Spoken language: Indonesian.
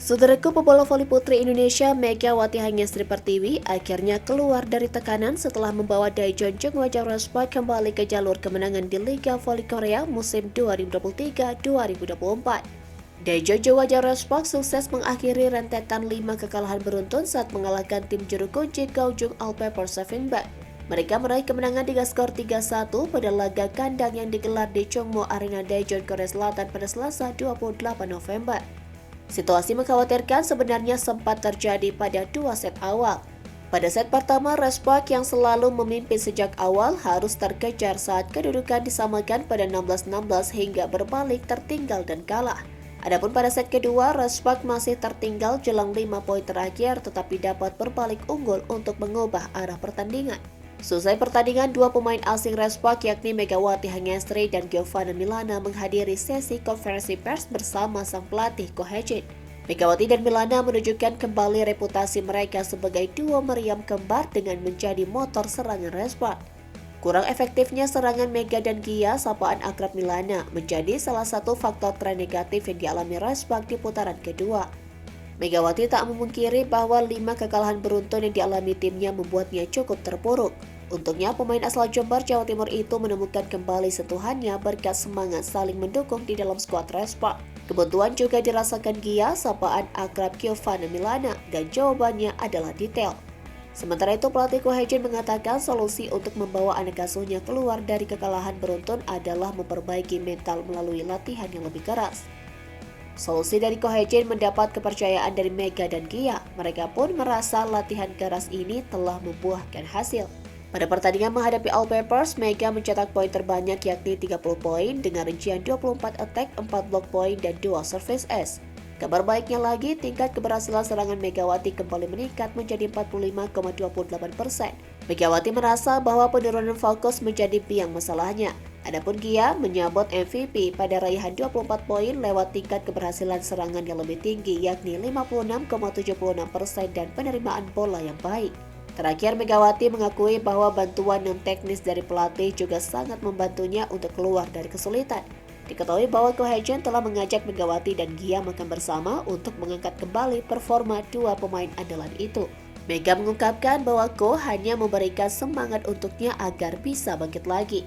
Saudaraku, pebola voli putri Indonesia Megawati Hangestri Pertiwi akhirnya keluar dari tekanan setelah membawa Daejeon Jeongwon Respa kembali ke jalur kemenangan di Liga Voli Korea musim 2023-2024. Daejeon Jeongwon Respa sukses mengakhiri rentetan 5 kekalahan beruntun saat mengalahkan tim juru kunci Gaojung All-Pepper Sevenbak. Mereka meraih kemenangan dengan skor 3-1 pada laga kandang yang digelar di Chungmo Arena Daejeon, Korea Selatan pada Selasa 28 November. Situasi mengkhawatirkan sebenarnya sempat terjadi pada 2 set awal. Pada set pertama, Respak yang selalu memimpin sejak awal harus terkejar saat kedudukan disamakan pada 16-16 hingga berbalik tertinggal dan kalah. Adapun pada set kedua, Respak masih tertinggal jelang 5 poin terakhir tetapi dapat berbalik unggul untuk mengubah arah pertandingan. Selesai pertandingan, dua pemain asing Respak yakni Megawati Hangestri dan Giovanna Milana menghadiri sesi konferensi pers bersama sang pelatih Ko Hae-jin. Megawati dan Milana menunjukkan kembali reputasi mereka sebagai duo meriam kembar dengan menjadi motor serangan Respak. Kurang efektifnya serangan Mega dan Gia, sapaan akrab Milana, menjadi salah satu faktor tren negatif yang dialami Respak di putaran kedua. Megawati tak memungkiri bahwa 5 kekalahan beruntun yang dialami timnya membuatnya cukup terpuruk. Untungnya pemain asal Jember, Jawa Timur itu menemukan kembali sentuhannya berkat semangat saling mendukung di dalam skuad Respak. Kebutuhan juga dirasakan Gia, sapaan akrab Giovanna Milana, dan jawabannya adalah detail. Sementara itu pelatih Ko Hae-jin mengatakan solusi untuk membawa anak asuhnya keluar dari kekalahan beruntun adalah memperbaiki mental melalui latihan yang lebih keras. Solusi dari Ko Hae-jin mendapat kepercayaan dari Mega dan Gia. Mereka pun merasa latihan keras ini telah membuahkan hasil. Pada pertandingan menghadapi All-Peppers, Mega mencetak poin terbanyak yakni 30 poin dengan rincian 24 attack, 4 block poin, dan 2 service ace. Kabar baiknya lagi, tingkat keberhasilan serangan Megawati kembali meningkat menjadi 45,28%. Megawati merasa bahwa penurunan fokus menjadi biang masalahnya. Adapun Gia menyabot MVP pada raihan 24 poin lewat tingkat keberhasilan serangan yang lebih tinggi yakni 56,76% dan penerimaan bola yang baik. Terakhir, Megawati mengakui bahwa bantuan non-teknis dari pelatih juga sangat membantunya untuk keluar dari kesulitan. Diketahui bahwa Ko Hae-jin telah mengajak Megawati dan Gia makan bersama untuk mengangkat kembali performa dua pemain andalan itu. Mega mengungkapkan bahwa Ko hanya memberikan semangat untuknya agar bisa bangkit lagi.